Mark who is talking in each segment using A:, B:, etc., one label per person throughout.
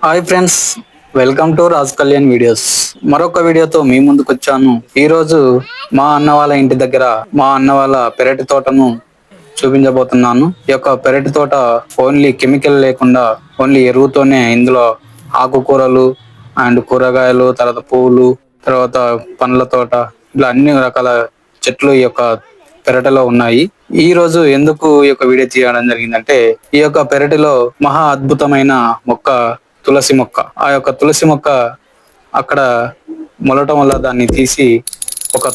A: Hi friends, welcome to Raj Kalyan videos. మరొక వీడియోతో మీ ముందుకు వచ్చాను. ఈ రోజు మా అన్న వాళ్ళ ఇంటి దగ్గర మా అన్న వాళ్ళ పెరటి తోటను చూపించబోతున్నాను. ఈ యొక్క పెరటి తోట ఓన్లీ కెమికల్ లేకుండా ఓన్లీ ఎరువుతోనే ఇందులో ఆకుకూరలు అండ్ కూరగాయలు, తర్వాత పువ్వులు, తర్వాత పండ్ల తోట, ఇలా అన్ని రకాల చెట్లు ఈ యొక్క పెరటిలో ఉన్నాయి. ఈ రోజు ఎందుకు ఈ యొక్క వీడియో తీయడం జరిగిందంటే, ఈ యొక్క పెరటిలో మహా అద్భుతమైన మొక్క తులసి మొక్క. ఆ యొక్క తులసి మొక్క అక్కడ మొలటం వల్ల దాన్ని తీసి ఒక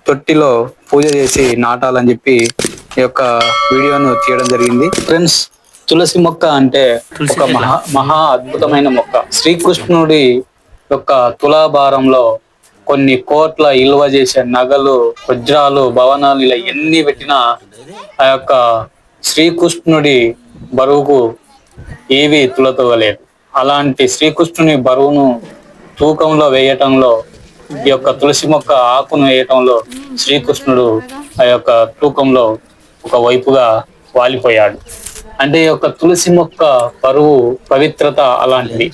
A: తొట్టిలో పూజ చేసి నాటాలని చెప్పి ఈ యొక్క వీడియోను తీయడం జరిగింది. ఫ్రెండ్స్, తులసి మొక్క అంటే ఒక మహా అద్భుతమైన మొక్క. శ్రీకృష్ణుడి యొక్క తులాభారంలో కొన్ని కోట్ల ఇలువ చేసే నగలు, వజ్రాలు, భవనాలు ఇలా ఎన్ని పెట్టినా ఆ యొక్క శ్రీకృష్ణుడి బరువుకు ఏవి తులతూగలేదు. అలాంటి శ్రీకృష్ణుని బరువును తూకంలో వేయటంలో, ఈ యొక్క తులసి మొక్క ఆకును వేయటంలో శ్రీకృష్ణుడు ఆ యొక్క తూకంలో ఒక వైపుగా వాలిపోయాడు. అంటే ఈ యొక్క తులసి మొక్క బరువు, పవిత్రత అలాంటిది.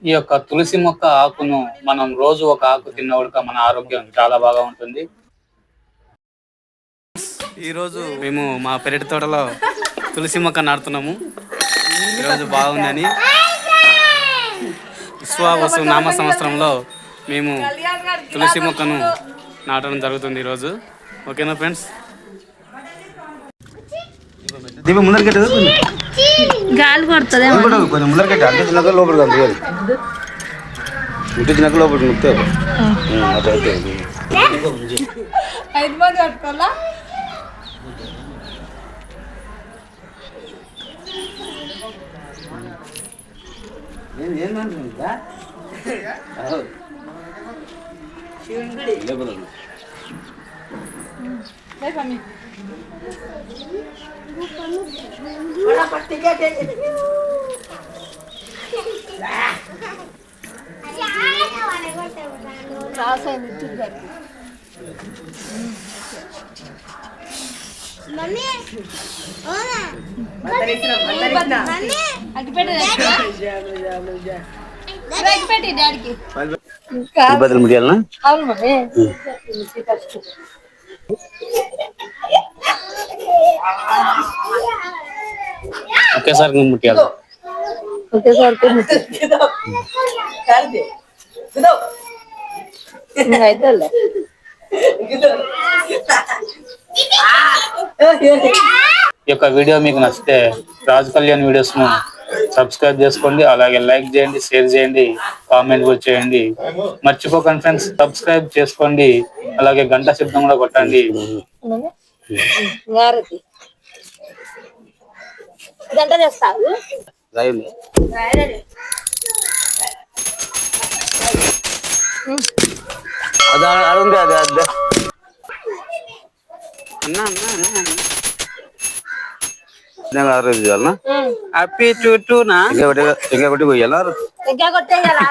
A: ఈ యొక్క తులసి మొక్క ఆకును మనం రోజు ఒక ఆకు తిన్నవాడుక మన ఆరోగ్యం చాలా బాగా ఉంటుంది. ఈరోజు మేము మా పెరటి తోటలో తులసి మొక్క నాటుతున్నాము. ఈరోజు బాగుందని విశ్వావసు నామ సంవత్సరంలో మేము తులసి మొక్కను నాటడం జరుగుతుంది ఈరోజు. ఓకేనా ఫ్రెండ్స్?
B: దీపం ముందరికెట్టు
C: గాలి కొడుతుంది
B: కొంచెం ముందరికెట్టు అంటే తినక లోపలికి అంతే ఇంటి తినక లోపలికి ముక్తే అట్లా అయితే
C: 5 మంది కట్టుకోవాలా?
B: బదులు ముడియాలనా?
A: ఒకేసారి ముట్టియాలి. ఈ యొక్క వీడియో మీకు నచ్చితే రాజ్ కళ్యాణ్ వీడియోస్ ను సబ్స్క్రైబ్ చేసుకోండి, అలాగే లైక్ చేయండి, షేర్ చేయండి, కామెంట్ కూడా చేయండి. మర్చిపోకండి ఫ్రెండ్స్, సబ్స్క్రైబ్ చేసుకోండి, అలాగే గంట శబ్దం కూడా కొట్టండి.
C: గంట చేస్తావు
A: హ్యాపీ చుట్టూనా
B: ఇంకా కొట్టి పోయాలా?
C: ఇంకా కొట్టేయాలి.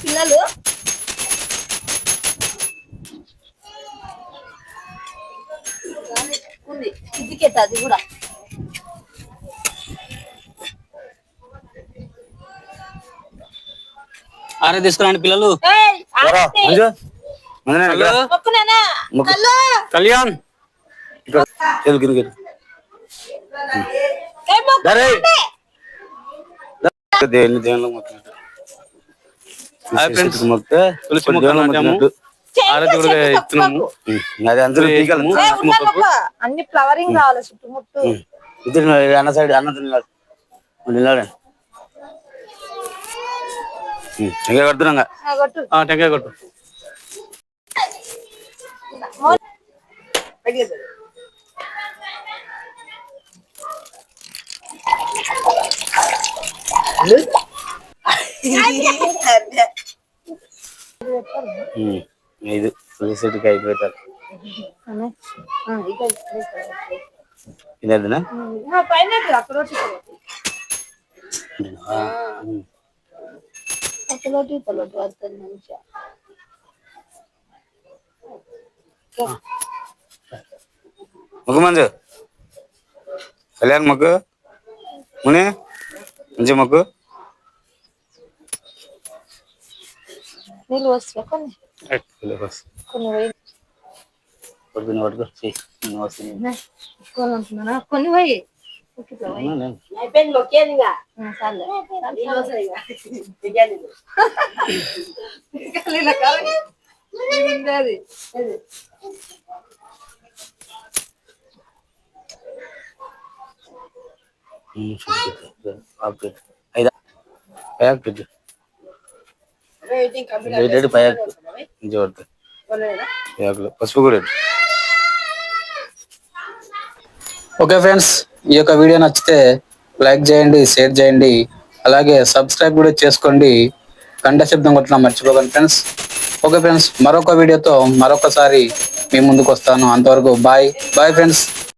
C: పిల్లలు ఇదికెట్ అది కూడా
A: ఆరే తీసుకురండి పిల్లలు. కళ్యాణ్
C: అన్ని ఫ్లవరింగ్ కావాలి చుట్టుముట్టు.
B: అన్న సైడ్ అన్న టెంకాయ కొడుతున్నా.
A: టెంకాయ కొట్టు.
B: ఇది పులిసెట్కి అయిపోతారు. ఇదేనా
C: పైన అక్కడోటి అక్కడోటి తలోటి వస్తుంది మంచిగా
B: ముగ్గు మంజు కళ్యాణ్ ముగ్గు ముని మంచి ముగ్గు
C: నీళ్ళు వస్తా కొన్ని కొన్ని పోయి కొన్ని ఉంటున్నా కొన్ని పోయి అయిపోయింది మొక్కేది
B: పసుపు కూడా
A: ఓకే ఫ్రెండ్స్, ఈ యొక్క వీడియో నచ్చితే లైక్ చేయండి, షేర్ చేయండి, అలాగే సబ్స్క్రైబ్ కూడా చేసుకోండి. గంట శబ్దం కొట్టడం మర్చిపోకండి ఫ్రెండ్స్. ఓకే ఫ్రెండ్స్, మరొక వీడియోతో మరొకసారి మీ ముందుకు వస్తాను. అంతవరకు బాయ్ బాయ్ ఫ్రెండ్స్.